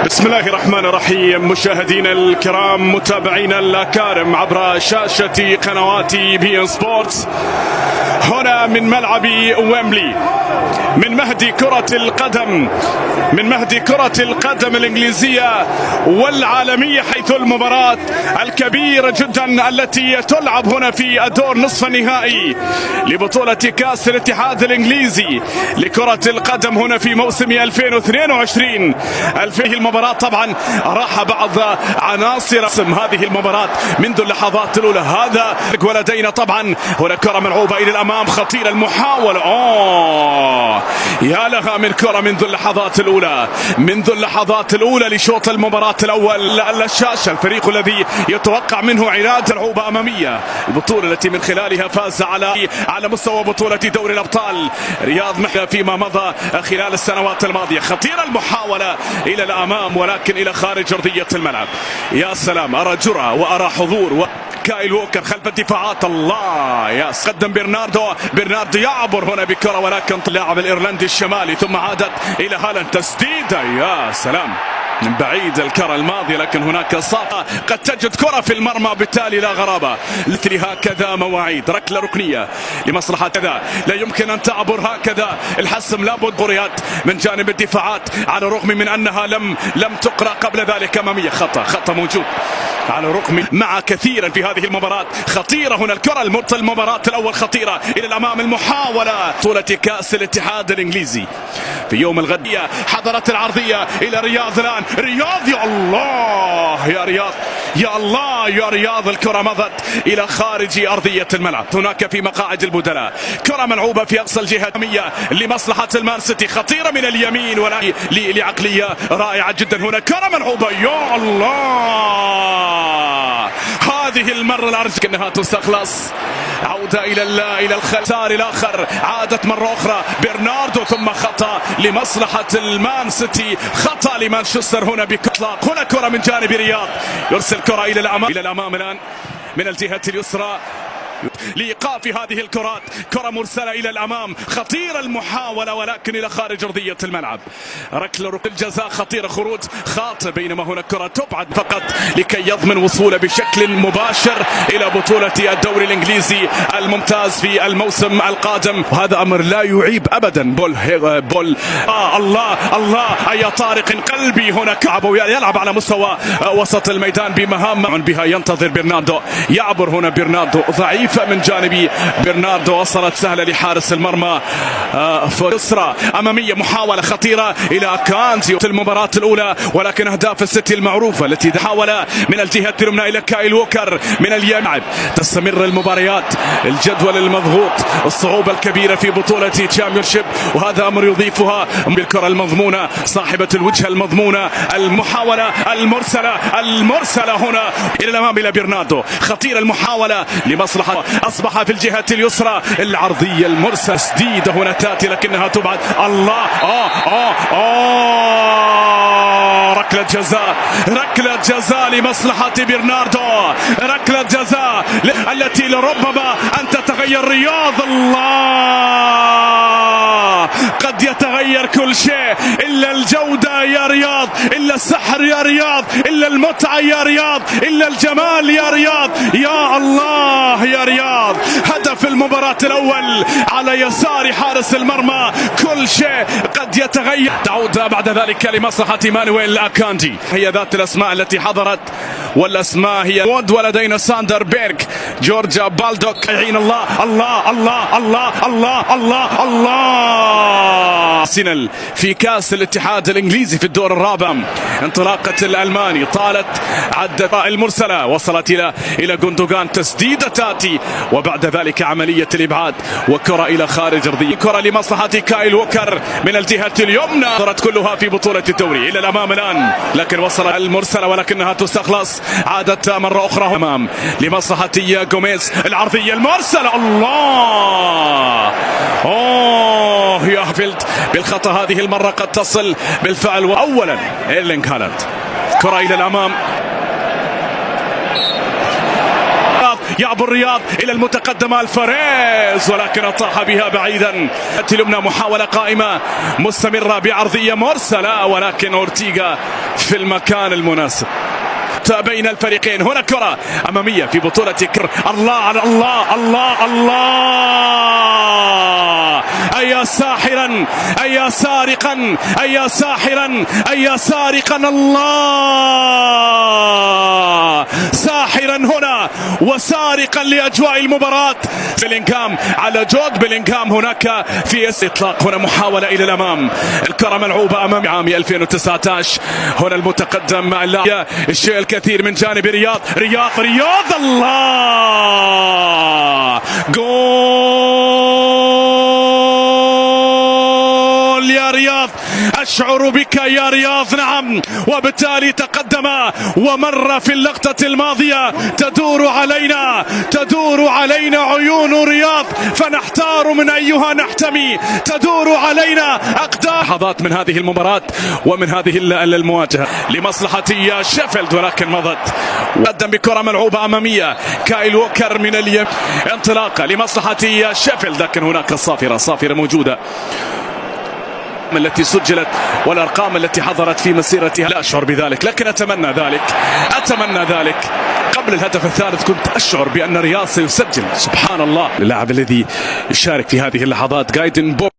بسم الله الرحمن الرحيم. مشاهدينا الكرام، متابعينا الأكارم عبر شاشة قنوات بي إن سبورتس، هنا من ملعب ويمبلي، من مهد كرة القدم الإنجليزية والعالمية، حيث المباراة الكبيرة جدا التي تلعب هنا في الدور نصف النهائي لبطولة كأس الاتحاد الإنجليزي لكرة القدم هنا في موسم 2022. المباراة طبعا راح بعض عناصر هذه المباراة منذ اللحظات الأولى. هذا ولدينا طبعا هنا كرة ملعوبة إلى الأمام، خطيرة المحاولة، يا لها من كرة منذ اللحظات الأولى لشوط المباراة الأول. الشاشة الفريق الذي يتوقع منه عراده العوبة أمامية، البطولة التي من خلالها فاز على مستوى بطولة دوري الأبطال رياض محلى فيما مضى خلال السنوات الماضية. خطيرة المحاولة إلى الأمام ولكن إلى خارج أرضية الملعب. يا سلام، أرى جرأة وأرى حضور. كايل ووكر خلف الدفاعات، الله، يا قدم برناردو يعبر هنا بكرة ولكن اللاعب الإيرلندي الشمالي، ثم عادت إلى هالاند، تسديدة، يا سلام من بعيد الكرة الماضية، لكن هناك صافة قد تجد كرة في المرمى، بالتالي لا غرابة. مثل هكذا مواعيد ركلة ركنية لمصلحة كذا، لا يمكن أن تعبر هكذا الحسم، لابد بريات من جانب الدفاعات على الرغم من أنها لم تقرأ قبل ذلك أمامية. خطأ موجود على الرغم مع كثيرا في هذه المباراة. خطيرة هنا الكرة المباراة الأول خطيرة إلى الأمام، المحاولة بطولة كأس الاتحاد الإنجليزي في يوم الغد. حضرت العرضية إلى رياض الآن، رياض، يا الله يا رياض، يا الله يا رياض، الكرة مضت إلى خارج أرضية الملعب. هناك في مقاعد البدلاء كرة ملعوبة في أقصى الجهة لمصلحة المان سيتي، خطيرة من اليمين ولا لعقلية رائعة جدا. هنا كرة ملعوبة، يا الله، هذه المرة الأرجح أنها تستخلص. عودة إلى الخسار الآخر، عادت مرة أخرى برناردو، ثم خطأ لمصلحة المان سيتي، خطأ لمانشستر هنا بإطلاق. هنا كرة من جانب رياض، يرسل كرة إلى الأمام الآن من الجهة اليسرى لإيقاف هذه الكرات. كرة مرسلة إلى الأمام، خطيرة المحاولة ولكن إلى خارج أرضية الملعب. ركلة الجزاء خطيرة، خروج خاطئ، بينما هنا كرة تبعد فقط لكي يضمن وصوله بشكل مباشر إلى بطولة الدوري الإنجليزي الممتاز في الموسم القادم. وهذا أمر لا يعيب أبدا. بول الله أي طارق قلبي هنا، يلعب على مستوى وسط الميدان بمهام بها ينتظر برناردو، يعبر هنا برناردو، ضعيف من جانبي برناردو، وصلت سهلة لحارس المرمى يسرى أمامية، محاولة خطيرة إلى أكانجي في المباراة الأولى، ولكن أهداف السيتي المعروفة التي حاول من الجهة اليمنى إلى كايل ووكر من اليمين. تستمر المباريات، الجدول المضغوط، الصعوبة الكبيرة في بطولة تشامبيونشيب، وهذا أمر يضيفها بالكرة المضمونة صاحبة الوجهة المضمونة، المحاولة المرسلة هنا إلى الأمام إلى برناردو، خطيرة المحاولة لمصلحة، أصبح في الجهة اليسرى العرضية المرسلة، تسديدة هنا تأتي لكنها تبعد. الله ركلة جزاء لمصلحة برناردو، ركلة جزاء التي لربما أن تتغير رياض. الله، قد يتغير كل شيء إلا الجودة يا رياض، إلا السحر يا رياض، إلا المتعة يا رياض، إلا الجمال يا رياض، يا الله يا رياض. هدف المباراة الأول على يسار حارس المرمى، كل شيء قد يتغير. تعود بعد ذلك لمصلحة مانويل أكانجي، هي ذات الأسماء التي حضرت، والأسماء هي وود، ولدينا ساندر بيرغ، جورجا بالدوك. الله الله الله الله الله الله الله. سينل في كأس الاتحاد الإنجليزي في الدور الرابع، انطلاقة الألماني طالت، عدت المرسلة، وصلت إلى جوندوغان، تسديدة تأتي، وبعد ذلك عملية الإبعاد وكرة إلى خارج أرضية. كرة لمصلحة كايل ووكر من الجهة اليمنى، صارت كلها في بطولة الدوري إلى الأمام الآن، لكن وصلت المرسلة ولكنها تستخلص. عادت مرة أخرى أمام لمصلحة جوميز، العرضية المرسلة، الله، يا فيلد بالخطأ هذه المرة، قد تصل بالفعل. وأولا إيرلينغ هالاند، كرة إلى الأمام، يعبر رياض إلى المتقدم الفاريز ولكن أطاح بها بعيدا. اليمنى محاولة قائمة مستمرة بعرضية مرسلة ولكن أورتيغا في المكان المناسب بين الفريقين. هنا كرة أمامية في بطولة الله على الله الله الله، أيا ساحرا أيا سارقا أيا ساحرا أيا سارقا، الله ساحرا هنا وسارقا لأجواء المباراة. بيلينغهام على جود بيلينغهام هناك في إطلاق. هنا محاولة إلى الأمام، الكرة ملعوبة أمام عام 2019. هنا المتقدم مع الشيء الكثير من جانب رياض الله، جول يا رياض، أشعر بك يا رياض. نعم، وبالتالي تقدم ومر في اللقطة الماضية. تدور علينا عيون رياض فنحتار من أيها نحتمي. تدور علينا أقدام. لحظات من هذه المباراة ومن هذه المواجهة لمصلحة شيفيلد ولكن مضت. قدم بكرة ملعوبة أمامية، كايل ووكر من اليمين، انطلاقة لمصلحة شيفيلد لكن هناك صافرة موجودة التي سجلت والأرقام التي حضرت في مسيرتها. لا أشعر بذلك لكن أتمنى ذلك. قبل الهدف الثالث كنت أشعر بأن رياض سيسجل. سبحان الله، اللاعب الذي يشارك في هذه اللحظات جايدن بو